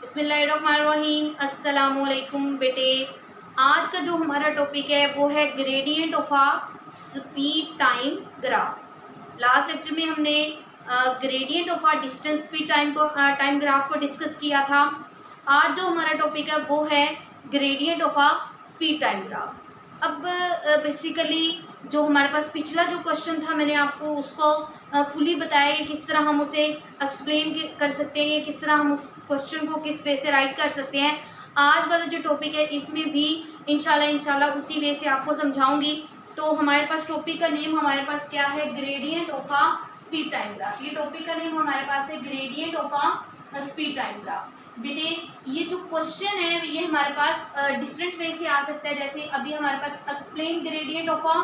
बिस्मिल्लाहिर्रहमानिर्रहीम। अस्सलामुअलैकुम बेटे। आज का जो हमारा टॉपिक है वो है gradient of a speed time graph. Last lecture में हमने gradient of a distance speed time graph को डिस्कस किया था। आज जो हमारा टॉपिक है वो है gradient of a speed time graph. अब बेसिकली जो हमारे पास पिछला जो क्वेश्चन था मैंने आपको उसको फुली बताया कि किस तरह हम उसे एक्सप्लेन कर सकते हैं, किस तरह हम उस क्वेश्चन को किस वे से राइट कर सकते हैं। आज वाला जो टॉपिक है इसमें भी इंशाल्लाह उसी वे से आपको समझाऊंगी। तो हमारे पास टॉपिक का नेम हमारे पास क्या है, gradient of a speed time graph. ये टॉपिक का नेम हमारे पास है gradient of a speed time graph. बेटे ये जो क्वेश्चन है ये हमारे पास डिफरेंट वे से आ सकता है। जैसे अभी हमारे पास explain gradient of a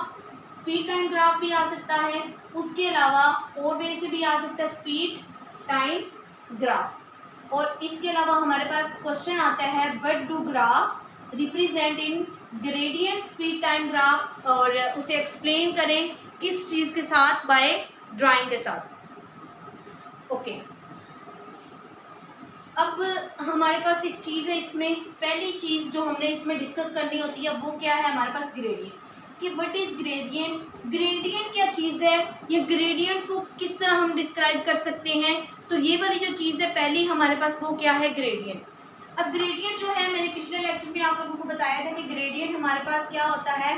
speed time graph भी आ सकता है, उसके अलावा और वे से भी आ सकता है स्पीड टाइम ग्राफ। और इसके अलावा हमारे पास क्वेश्चन आता है what do graph represent in gradient speed time graph, और उसे एक्सप्लेन करें किस चीज़ के साथ, बाय ड्राइंग के साथ। ओके अब हमारे पास एक चीज़ है, इसमें पहली चीज़ जो हमने इसमें डिस्कस करनी होती है वो क्या है, हमारे पास ग्रेडियंट कि व्हाट इज ग्रेडियंट। ग्रेडियंट क्या चीज़ है, ये ग्रेडियंट को किस तरह हम डिस्क्राइब कर सकते हैं। तो ये वाली जो चीज़ है पहली हमारे पास वो क्या है, ग्रेडियंट। अब ग्रेडियंट जो है मैंने पिछले लेक्चर में आप लोगों को बताया था कि ग्रेडियंट हमारे पास क्या होता है।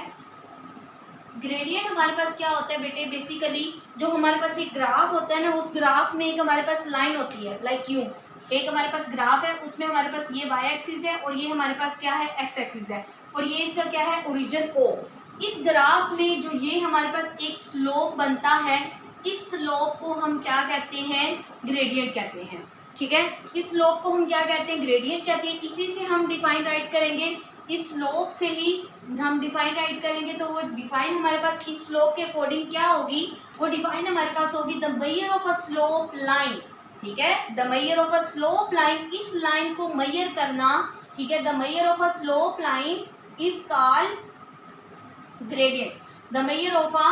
ग्रेडियंट हमारे पास क्या होता है बेटे, बेसिकली जो हमारे पास एक ग्राफ होता है ना, उस ग्राफ में एक हमारे पास लाइन होती है लाइक यूं। एक हमारे पास ग्राफ है, उसमें हमारे पास ये वाई एक्सिस है और ये हमारे पास क्या है, एक्स एक्सिस है, और ये इसका क्या है, ओरिजिन ओ। इस ग्राफ में जो ये हमारे पास एक स्लोप बनता है, इस स्लोप को हम क्या कहते हैं, ग्रेडियंट कहते हैं। ठीक है, इस स्लोप को हम क्या कहते हैं, ग्रेडियंट कहते हैं। इसी से हम डिफाइन राइट करेंगे, इस स्लोप से ही हम डिफाइन राइट करेंगे। तो वो डिफाइन हमारे पास इस स्लोप के अकॉर्डिंग क्या होगी, वो डिफाइन हमारे पास होगी the measure of a slope line. ठीक है, the measure of a slope line, इस लाइन को मेजर करना। ठीक है, the measure of a slope line is called gradient. The measure of a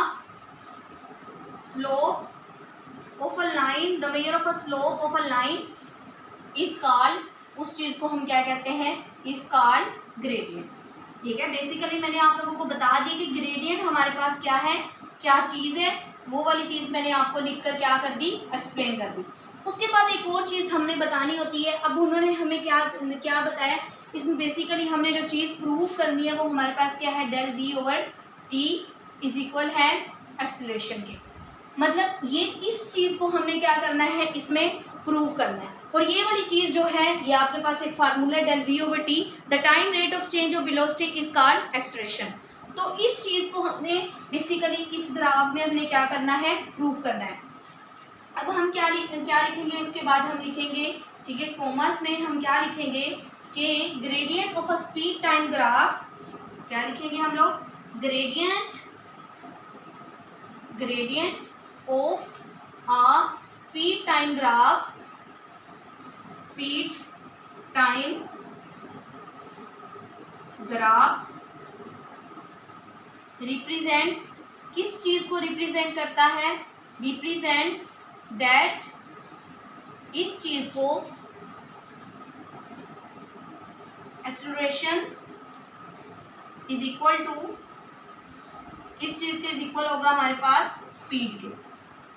slope of a line, the measure of a slope of a line is called, उस चीज को हम क्या कहते हैं, is called gradient. ठीक है, बेसिकली मैंने आप लोगों को बता दिया कि ग्रेडियंट हमारे पास क्या है, क्या चीज है, वो वाली चीज मैंने आपको लिखकर क्या कर दी, एक्सप्लेन कर दी। उसके बाद एक और चीज हमने बतानी होती है। अब उन्होंने हमें क्या क्या बताया, इसमें बेसिकली हमने जो चीज़ प्रूव करनी है वो हमारे पास क्या है, del v over t is equal है एक्सेलरेशन के। मतलब ये इस चीज़ को हमने क्या करना है, इसमें प्रूव करना है। और ये वाली चीज़ जो है ये आपके पास एक formula del v over t, the time rate of change of velocity is called acceleration. तो इस चीज़ को हमने बेसिकली इस ग्राफ में हमने क्या करना है, प्रूव करना है। अब हम क्या लिखेंगे, उसके बाद हम लिखेंगे, ठीक है, कॉमर्स में हम क्या लिखेंगे कि gradient of a speed time graph, क्या लिखेंगे हम लोग, gradient of a speed time graph, speed time graph represent, किस चीज को रिप्रेजेंट करता है, रिप्रेजेंट दैट, इस चीज को एक्सेलरेशन इज इक्वल टू, किस चीज के इज इक्वल होगा, हमारे पास स्पीड के।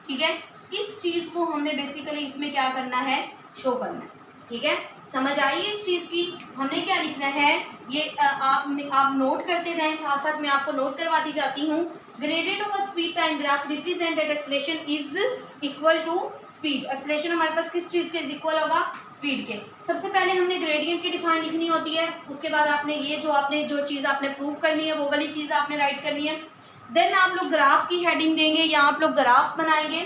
ठीक है, इस चीज को हमने बेसिकली इसमें क्या करना है, शो करना है। ठीक है, समझ आई इस चीज की। हमने क्या लिखना है, ये आप नोट करते जाएं, साथ साथ मैं आपको नोट करवाती जाती हूँ। Gradient of a speed time graph represent that acceleration is equal to speed. Acceleration हमारे पास किस चीज के इज इक्वल होगा, स्पीड के। सबसे पहले हमने ग्रेडियंट की डिफाइन लिखनी होती है, उसके बाद आपने ये जो चीज़ आपने प्रूव करनी है वो वाली चीज़ आपने राइट करनी है। देन आप लोग ग्राफ की हेडिंग देंगे या आप लोग ग्राफ बनाएंगे।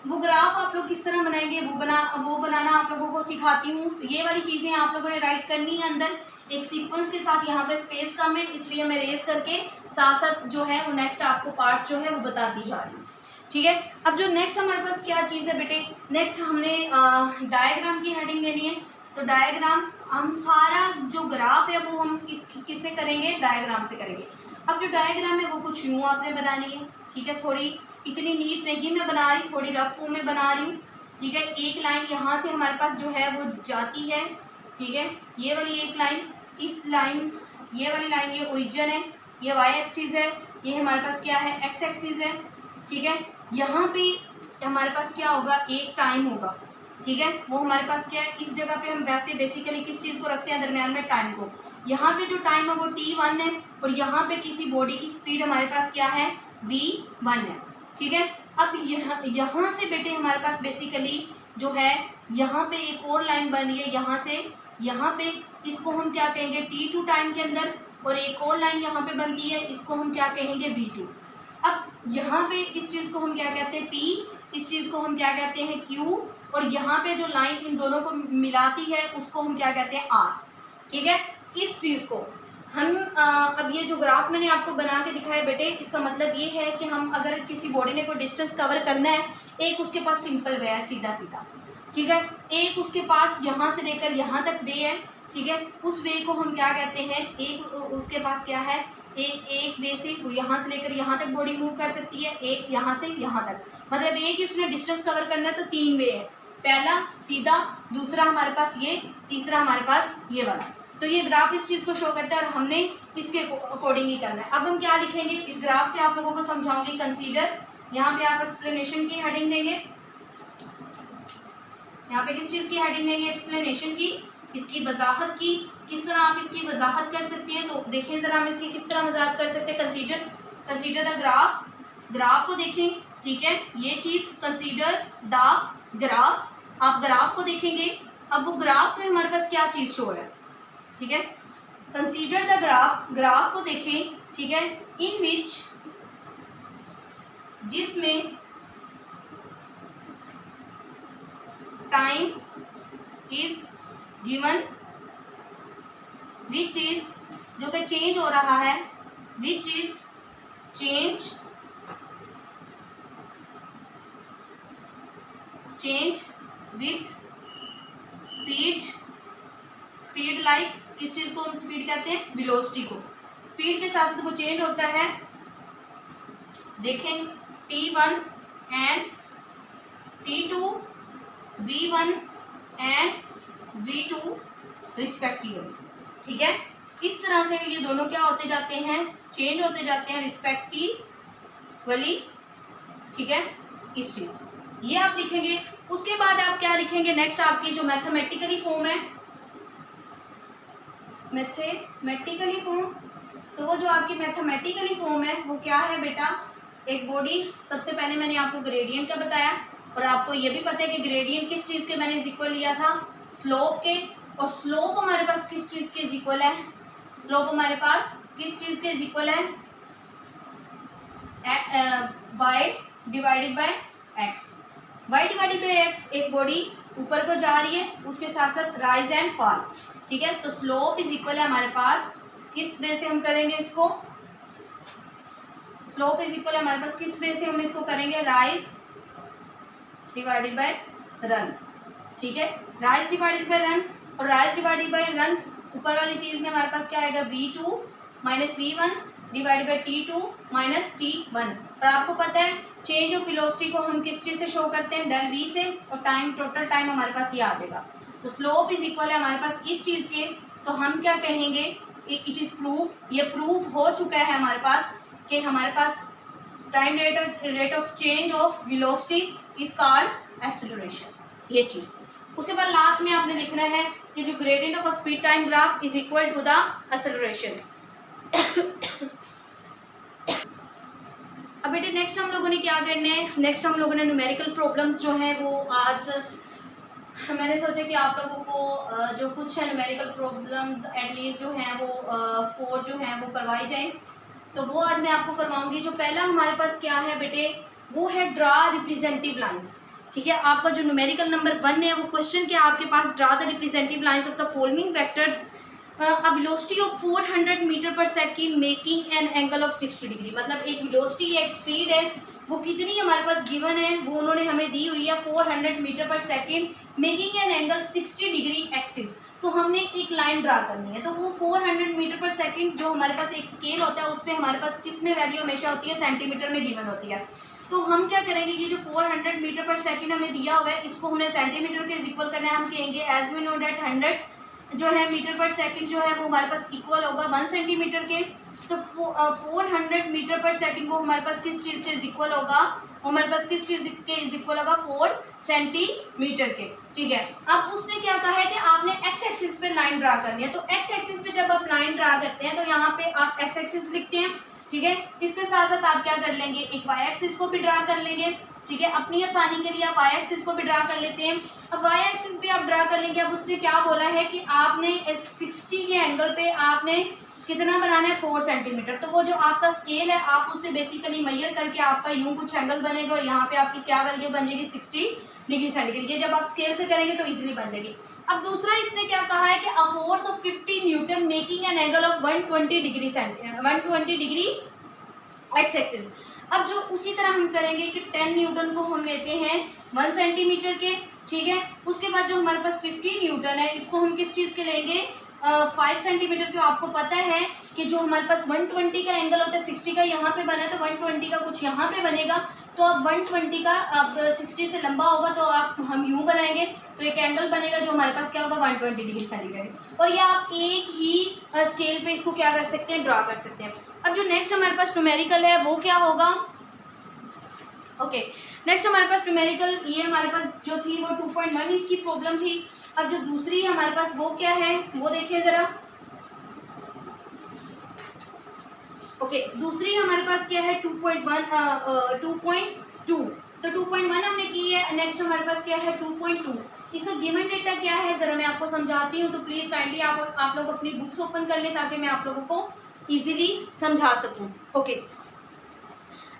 वो ग्राफ आप लोग किस तरह बनाएंगे वो बनाना आप लोगों को सिखाती हूँ। ये वाली चीज़ें आप लोगों ने राइट करनी है अंदर एक सीक्वेंस के साथ। यहाँ पे स्पेस कम है इसलिए मैं रेस करके साथ साथ जो है वो नेक्स्ट आपको पार्ट्स जो है वो बताती जा रही हूँ। ठीक है, अब जो नेक्स्ट हमारे पास क्या चीज़ है बेटे, नेक्स्ट हमने डायग्राम की हेडिंग देनी है। तो डायग्राम, हम सारा जो ग्राफ है वो हम किससे करेंगे, डायग्राम से करेंगे। अब जो डायग्राम है वो कुछ यूँ आपने बनानी है। ठीक है, थोड़ी इतनी नीट नहीं मैं बना रही, थोड़ी रफ में बना रही हूँ। ठीक है। एक लाइन यहाँ से हमारे पास जो है वो जाती है, ठीक है, ये वाली एक लाइन, इस लाइन, ये वाली लाइन, ये ओरिजिन है, ये वाई एक्सिस है, ये हमारे पास क्या है, एक्स एक्सिस है, ठीक है। यहाँ पे हमारे पास क्या होगा, एक टाइम होगा, ठीक है, वो हमारे पास क्या है, इस जगह पे हम वैसे बेसिकली किस चीज़ को रखते हैं, दरम्यान में टाइम को। यहाँ पे जो टाइम है वो t1 है, और यहाँ पे किसी बॉडी की स्पीड हमारे पास क्या है, v1 है, ठीक है। अब यहाँ से बेटे हमारे पास बेसिकली जो है यहाँ पे एक और लाइन बन रही है, यहाँ से यहाँ पे, इसको हम क्या कहेंगे, t2 टाइम के अंदर, और एक और लाइन यहाँ पे बनती है, इसको हम क्या कहेंगे, v2। अब यहाँ पे इस चीज़ को हम क्या कहते हैं, p, इस चीज़ को हम क्या कहते हैं, q, और यहाँ पे जो लाइन इन दोनों को मिलाती है उसको हम क्या कहते हैं, r, ठीक है। इस चीज़ को हम अब ये जो ग्राफ मैंने आपको बना के दिखाया बेटे, इसका मतलब ये है कि हम अगर किसी बॉडी ने कोई डिस्टेंस कवर करना है, एक उसके पास सिंपल वे है, सीधा सीधा, ठीक है, एक उसके पास यहाँ से लेकर यहाँ तक वे है, ठीक है, उस वे को हम क्या कहते हैं, एक उसके पास क्या है, एक वे से यहाँ से लेकर यहाँ तक बॉडी मूव कर सकती है, एक यहाँ से यहाँ तक, मतलब एक ही उसने डिस्टेंस कवर करना है तो 3 वे है, पहला सीधा, दूसरा हमारे पास ये, तीसरा हमारे पास ये वाला। तो ये ग्राफ इस चीज़ को शो करता है और हमने इसके अकॉर्डिंग ही करना है। अब हम क्या लिखेंगे, इस ग्राफ से आप लोगों को समझाऊंगी, कंसीडर, यहाँ पे आप एक्सप्लेनेशन की हेडिंग देंगे, यहाँ पे किस चीज़ की हेडिंग देंगे, एक्सप्लेनेशन की, इसकी वजाहत की, किस तरह आप इसकी वजाहत कर सकती हैं। तो देखें ज़रा हम इसकी किस तरह वजाहत कर सकते हैं, कंसीडर द ग्राफ, ग्राफ को देखें, ठीक है, ये चीज़ कंसीडर द ग्राफ, आप ग्राफ को देखेंगे। अब वो ग्राफ में हमारे पास क्या चीज़ शो है, ठीक है, कंसीडर द ग्राफ, ग्राफ को देखें, ठीक है, इन विच, जिसमें time is given, which is, जो कि चेंज हो रहा है, which is change with speed like, किस चीज को हम स्पीड कहते हैं, वेलोसिटी को, स्पीड के साथ साथ वो चेंज होता है। देखें t1 and t2, v1 and v2 respectively, ठीक है, इस तरह से ये दोनों क्या होते जाते हैं, चेंज होते जाते हैं रिस्पेक्टिवली, ठीक है, इस चीज, ये आप लिखेंगे। उसके बाद आप क्या लिखेंगे, नेक्स्ट आपकी जो मैथमेटिकली फॉर्म है, मैथमेटिकली फॉर्म, तो वो जो आपकी मैथमेटिकली फॉर्म है वो क्या है बेटा, एक बॉडी, सबसे पहले मैंने आपको ग्रेडियंट का बताया, और आपको ये भी पता है कि ग्रेडियंट किस चीज़ के मैंने इक्वल लिया था, स्लोप के, और स्लोप हमारे पास किस चीज़ के इक्वल है, स्लोप हमारे पास किस चीज़ के इक्वल है, y divided by x, y divided by x, एक बॉडी ऊपर को जा रही है, उसके साथ साथ राइज एंड फॉल, ठीक है, तो स्लोप इज इक्वल है हमारे पास, किस वे से हम करेंगे इसको, स्लोप इज इक्वल है हमारे पास किस वे से हम इसको करेंगे, राइज डिवाइडेड बाय रन, ठीक है, राइज डिवाइडेड बाय रन, और राइज डिवाइडेड बाय रन ऊपर वाली चीज में हमारे पास क्या आएगा, v2 minus v1 divided by t2 minus t1, और आपको पता है चेंज ऑफ वेलोसिटी को हम किस चीज से शो करते हैं, डेल v से, और टाइम, टोटल टाइम हमारे पास ये आ जाएगा। तो स्लोप इज इक्वल है हमारे पास इस चीज के, तो हम क्या कहेंगे, इट इज प्रूव, ये प्रूव हो चुका है हमारे पास कि हमारे पास time rate of change of velocity is called acceleration, ये चीज। उसके बाद लास्ट में आपने लिखना है कि जो gradient of speed time graph is equal to the acceleration. अब बेटे नेक्स्ट हम लोगों ने क्या करना है, नेक्स्ट हम लोगों ने न्यूमेरिकल प्रॉब्लम्स जो हैं वो आज मैंने सोचा कि आप लोगों को जो कुछ है न्यूमेरिकल प्रॉब्लम्स एटलीस्ट जो हैं वो 4 जो हैं वो करवाई जाएं, तो वो आज मैं आपको करवाऊंगी। जो पहला हमारे पास क्या है बेटे, वो है ड्रा रिप्रेजेंटेटिव लाइंस, ठीक है। आपका जो न्यूमेरिकल नंबर 1 है वो क्वेश्चन क्या आपके पास, draw the representative lines of the following vectors a velocity of 400 metre per second making an angle of 60 degree, मतलब एक वेलोसिटी एक स्पीड है वो कितनी हमारे पास गिवन है, वो उन्होंने हमें दी हुई है 400 metre per second making an angle 60 degree axis. तो हमने एक लाइन ड्रा करनी है, तो वो 400 मीटर पर सेकेंड जो हमारे पास एक स्केल होता है उस पर हमारे पास किस में वैल्यू हमेशा होती है, सेंटीमीटर में गिवन होती है। तो हम क्या करेंगे, ये जो 400 मीटर पर सेकंड हमें दिया हुआ है इसको हमने सेंटीमीटर के इक्वल करना है। हम कहेंगे एज वी नो डेट 100 जो है मीटर पर सेकंड जो है वो हमारे पास इक्वल होगा 1 सेंटीमीटर के। तो 400 मीटर पर सेकंड वो हमारे पास किस चीज़ के इक्वल होगा, हमारे पास किस चीज़ के इक्वल होगा 4 सेंटीमीटर के। ठीक है, अब उसने क्या कहा है कि आपने एक्स एक्सिस पे लाइन ड्रा करनी है। तो एक्स एक्सिस पे जब आप लाइन ड्रा करते हैं तो यहाँ पे आप एक्स एक्सिस लिखते हैं। ठीक है, इसके साथ साथ आप क्या कर लेंगे, एक वाई एक्सिस को भी ड्रा कर लेंगे। ठीक है, अपनी आसानी के लिए आप वाई एक्सिस को भी ड्रा कर लेते हैं। अब वाई एक्सिस भी आप ड्रा कर लेंगे। अब उसने क्या बोला है कि आपने 60 के एंगल पे आपने कितना बनाना है 4 सेंटीमीटर। तो वो जो आपका स्केल है आप उससे बेसिकली मेजर करके आपका यूं कुछ एंगल बनेगा और यहाँ पे आपकी क्या वैल्यू बन जाएगी 60 डिग्री सेंटीग्रेड। ये जब आप स्केल से करेंगे तो इजीली बन जाएगी। अब दूसरा इसने क्या कहा है कि a force of 50 Newton making an angle of 120 degree x axis. अब जो उसी तरह हम करेंगे कि 10 न्यूटन को हम लेते हैं 1 सेंटीमीटर के। ठीक है, उसके बाद जो हमारे पास 50 न्यूटन है इसको हम किस चीज़ के लेंगे 5 सेंटीमीटर के। आपको पता है कि जो हमारे पास 120 का एंगल होता है 60 का यहाँ पे बना है तो 120 का कुछ यहाँ पे बनेगा। तो अब 120 का अब 60 से लंबा होगा तो आप हम यूँ बनाएंगे तो एक एंगल बनेगा जो हमारे पास क्या होगा 120 डिग्री सेंटीग्रेड। और ये आप एक ही स्केल पे इसको क्या कर सकते हैं, ड्रा कर सकते हैं। अब जो नेक्स्ट हमारे पास न्यूमेरिकल है वो क्या होगा, ओके नेक्स्ट हमारे पास न्यूमेरिकल ये हमारे पास जो थी वो 2.1 इसकी प्रॉब्लम थी। अब जो दूसरी है हमारे पास वो क्या है वो देखिए ज़रा। ओके, दूसरी हमारे पास क्या है 2.2। तो 2.1 हमने की है। नेक्स्ट हमारे पास क्या है 2.2। इसका गिवन डेटा क्या है ज़रा मैं आपको समझाती हूँ। तो प्लीज़ काइंडली आप लोग अपनी बुक्स ओपन कर लें ताकि मैं आप लोगों को इजीली समझा सकूँ। Okay,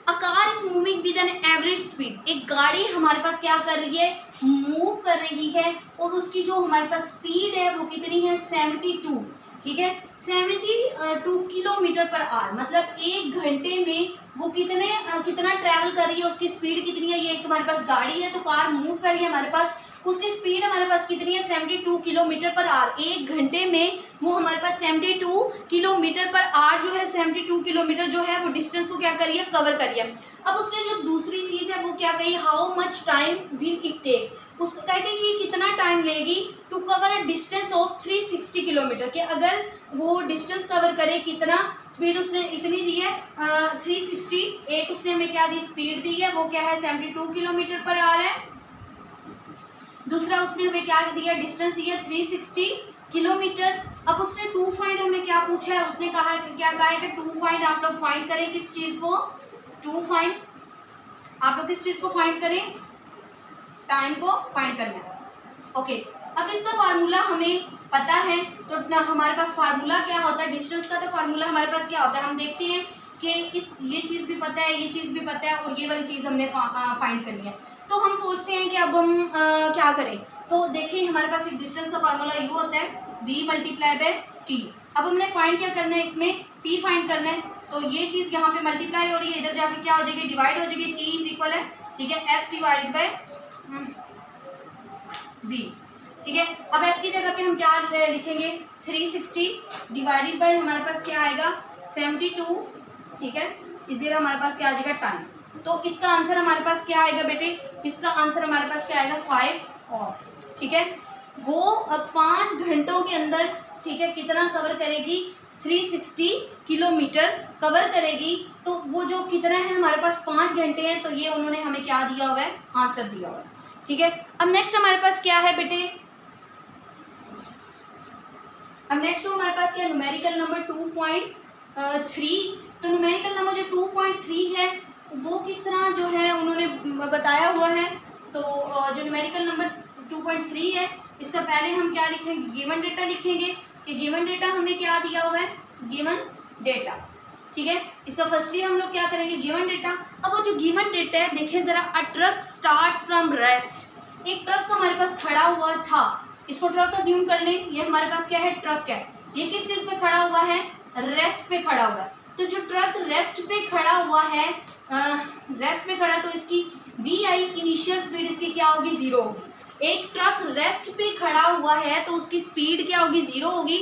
a car is moving with an average speed. एक गाड़ी हमारे पास क्या कर रही है, मूव कर रही है और उसकी जो हमारे पास स्पीड है वो कितनी है 72। ठीक है, 72 किलोमीटर पर आवर। मतलब एक घंटे में वो कितना ट्रैवल कर रही है, उसकी स्पीड कितनी है। ये एक हमारे पास गाड़ी है तो कार मूव कर रही है हमारे पास, उसकी स्पीड हमारे पास कितनी है 72 किलोमीटर पर आवर। एक घंटे में वो हमारे पास 72 किलोमीटर पर आवर जो है 72 किलोमीटर जो है वो डिस्टेंस को क्या करिए कवर करिए। अब उसने जो दूसरी चीज़ है वो क्या कही, how much time will it take. उसको कहते हैं कि कितना टाइम लेगी to cover a distance of 360 kilometre के। अगर वो डिस्टेंस कवर करे कितना, स्पीड उसने इतनी दी है 360, एक उसने हमें क्या दी स्पीड दी है वो क्या है 72 किलोमीटर पर आवर है। दूसरा उसने हमें क्या दिया डिस्टेंस दिया 360 किलोमीटर। अब उसने 2 फाइंड हमें क्या पूछा है, उसने कहा क्या कहा है कि 2 फाइंड आप लोग फाइंड करें किस चीज़ को, 2 फाइंड आप लोग किस चीज़ को फाइंड करें, टाइम को फाइंड करना है। ओके, अब इसका फार्मूला हमें पता है तो हमारे पास फार्मूला क्या होता है डिस्टेंस का। तो फार्मूला हमारे पास क्या होता है, हम देखते हैं कि ये चीज़ भी पता है, ये चीज़ भी पता है और ये वाली चीज़ हमने फाइंड करनी है। तो हम सोचते हैं कि अब हम क्या करें। तो देखिए हमारे पास एक डिस्टेंस का फार्मूला यू होता है v मल्टीप्लाई बाय टी। अब हमने फाइंड क्या करना है, इसमें t फाइंड करना है। तो ये चीज़ यहाँ पे मल्टीप्लाई हो रही है, इधर जाके क्या हो जाएगी डिवाइड हो जाएगी, t इज इक्वल है ठीक है s डिवाइडेड बाय v। ठीक है, अब s की जगह पे हम क्या लिखेंगे 360 डिवाइडेड बाय हमारे पास क्या आएगा 72। ठीक है, इधर हमारे पास क्या आ जाएगा टाइम। तो इसका आंसर हमारे पास क्या आएगा बेटे, इसका आंसर हमारे पास क्या आएगा 5 और ठीक है वो 5 घंटों के अंदर ठीक है कितना कवर करेगी 360 किलोमीटर कवर करेगी। तो वो जो कितना है हमारे पास 5 घंटे हैं, तो ये उन्होंने हमें क्या दिया हुआ है आंसर दिया हुआ है। ठीक है, अब नेक्स्ट हमारे पास क्या है बेटे, अब नेक्स्ट हमारे पास क्या न्यूमेरिकल नंबर 2.3। तो न्यूमेरिकल नंबर जो 2.3 है वो किस तरह जो है उन्होंने बताया हुआ है। तो जो न्यूमेरिकल नंबर 2.3 है इसका पहले हम क्या लिखेंगे, गिवन डेटा लिखेंगे कि गिवन डेटा हमें क्या दिया हुआ है, गिवन डेटा। ठीक है, इसका फर्स्टली हम लोग क्या करेंगे गिवन डेटा। अब वो जो गिवन डेटा है देखिए ज़रा, अ ट्रक स्टार्ट्स फ्रॉम रेस्ट। एक ट्रक हमारे पास खड़ा हुआ था, इसको ट्रक अज्यूम कर लें, ये हमारे पास क्या है ट्रक है। ये किस चीज़ पे खड़ा हुआ है, रेस्ट पे खड़ा हुआ है। तो जो ट्रक रेस्ट पे खड़ा हुआ है, रेस्ट पे खड़ा, तो इसकी वी आई इनिशियल स्पीड इसकी क्या होगी 0 होगी। एक ट्रक रेस्ट पे खड़ा हुआ है तो उसकी स्पीड क्या होगी 0 होगी।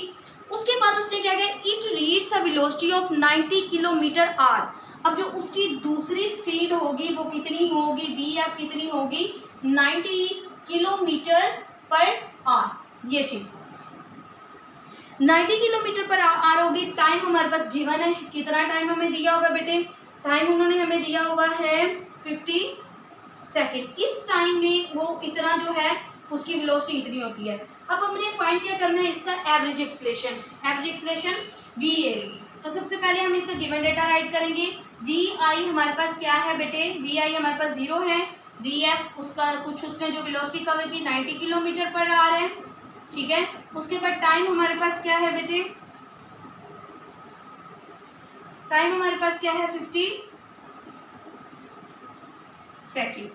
उसके बाद उसने क्या किया, it reads a velocity of 90 kilometre our. अब जो उसकी दूसरी स्पीड होगी वो कितनी होगी, VF कितनी होगी, 90 किलोमीटर पर आवर। ये चीज़ 90 किलोमीटर पर आवर होगी। टाइम हमारे पास गिवन है, कितना टाइम हमें दिया हुआ बेटे, टाइम उन्होंने हमें दिया हुआ है 50 सेकेंड। इस टाइम में वो इतना जो है उसकी वेलोसिटी इतनी होती है। अब हमने फाइंड क्या करना है, इसका average acceleration, average acceleration VA। तो सबसे पहले हम इसका गिवन डेटा राइट करेंगे। VI हमारे पास क्या है बेटे, VI हमारे पास 0 है। VF उसका कुछ उसने जो वेलोसिटी कवर की 90 किलोमीटर पर आवर है, ठीक है। उसके बाद टाइम हमारे पास क्या है बेटे, टाइम हमारे पास क्या है 50 सेकेंड,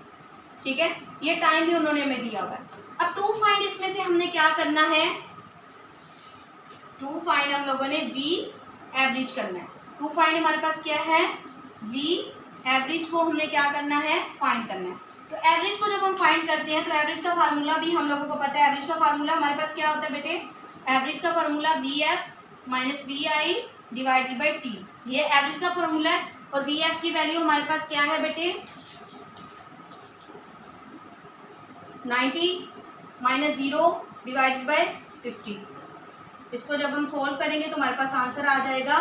ठीक है। ये टाइम भी उन्होंने हमें दिया हुआ है। अब टू फाइंड, इसमें से हमने क्या करना है, टू फाइंड हम लोगों ने V एवरेज करना है। टू फाइंड हमारे पास क्या है, V एवरेज को हमने क्या करना है, फाइंड करना है। तो एवरेज को जब हम फाइंड करते हैं तो एवरेज का फार्मूला भी हम लोगों को पता है। एवरेज का फार्मूला हमारे पास क्या होता है बेटे, एवरेज का formula VF minus VI divided by T, ये एवरेज का फार्मूला है। और VF की वैल्यू हमारे पास क्या है बेटे, 90 माइनस 0 डिवाइडेड बाई 50। इसको जब हम सोल्व करेंगे तो हमारे पास आंसर आ जाएगा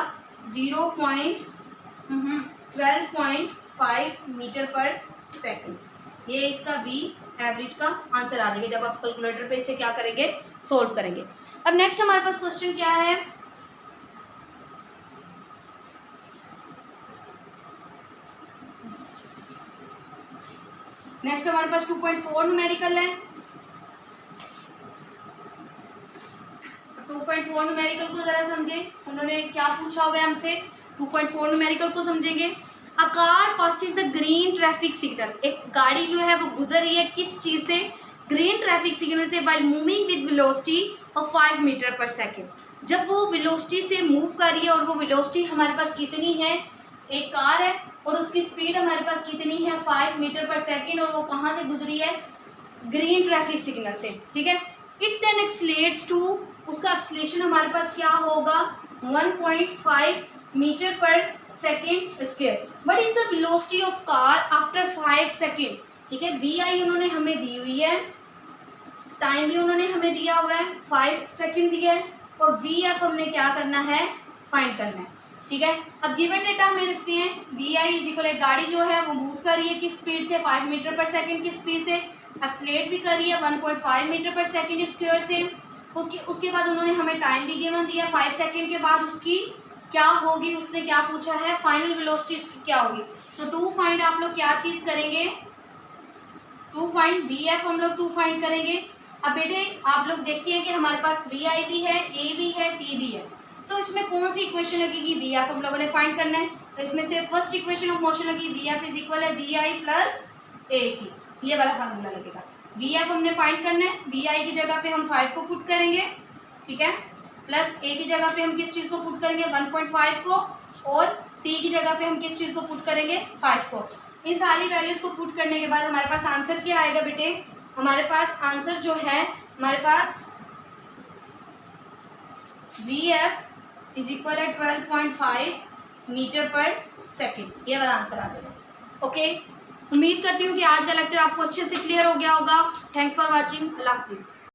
12.5 मीटर पर सेकेंड। ये इसका V एवरेज का आंसर आ जाएगा जब आप कैलकुलेटर पे इसे क्या करेंगे, सोल्व करेंगे। अब नेक्स्ट हमारे पास क्वेश्चन क्या है, नेक्स्ट हमारे पास 2.4 न्यूमेरिकल है। 2.4 न्यूमेरिकल को जरा समझे, उन्होंने क्या पूछा हुआ है हमसे। 2.4 न्यूमेरिकल को समझेंगे। A car passes the green traffic signal, एक गाड़ी जो है वो गुजर रही है किस चीज़ से, ग्रीन ट्रैफिक सिग्नल से, while moving with velocity of 5 metre per second. जब वो वेलोसिटी से मूव कर रही है और वो वेलोसिटी हमारे पास कितनी है, एक कार है और उसकी स्पीड हमारे पास कितनी है 5 मीटर पर सेकेंड, और वो कहाँ से गुजरी है, ग्रीन ट्रैफिक सिग्नल से, ठीक है। इट देन एक्सलेट्स टू, उसका एक्सलेशन हमारे पास क्या होगा 1.5 metre per second square. What is the velocity of car after 5 second, ठीक है। VI उन्होंने हमें दी हुई है, टाइम भी उन्होंने हमें दिया हुआ है 5 सेकेंड दिया है, और VF हमने क्या करना है, फाइंड करना है, ठीक है। अब गिवन डेटा हमें रखते हैं, VI इज इक्वल, गाड़ी जो है वो मूव कर रही है किस स्पीड से, 5 मीटर पर सेकेंड की स्पीड से, एक्सलेट भी कर रही है 1.5 मीटर पर सेकेंड स्क्वायर से। उसके बाद उन्होंने हमें टाइम भी गिवन दिया, 5 सेकेंड के बाद उसकी क्या होगी, उसने क्या पूछा है, फाइनल वेलोसिटी क्या होगी। तो टू फाइंड आप लोग क्या चीज़ करेंगे, टू फाइंड VF हम लोग टू फाइंड करेंगे। अब बेटे आप लोग देखते हैं कि हमारे पास VI भी है, A भी है, T भी है, तो इसमें कौन सी इक्वेशन लगेगी, VF हम लोगों ने फाइंड करना है। तो इसमें से फर्स्ट इक्वेशन ऑफ मोशन लगी, VF इज इक्वल है VI प्लस AT, ये वाला फार्मूला लगेगा। VF हमने फाइंड करना है, VI की जगह पे हम 5 को पुट करेंगे, ठीक है, प्लस A की जगह पे हम किस चीज़ को पुट करेंगे 1.5 को, और T की जगह पे हम किस चीज़ को पुट करेंगे 5 को। इन सारी वैल्यूज़ को पुट करने के बाद हमारे पास आंसर क्या आएगा बेटे, हमारे पास आंसर जो है, हमारे पास VF इज इक्वल है 12.5 मीटर पर सेकेंड, ये वाला आंसर आ जाएगा। ओके, उम्मीद करती हूँ कि आज का लेक्चर आपको अच्छे से क्लियर हो गया होगा। थैंक्स फॉर वॉचिंग, अल्लाह हाफिज़।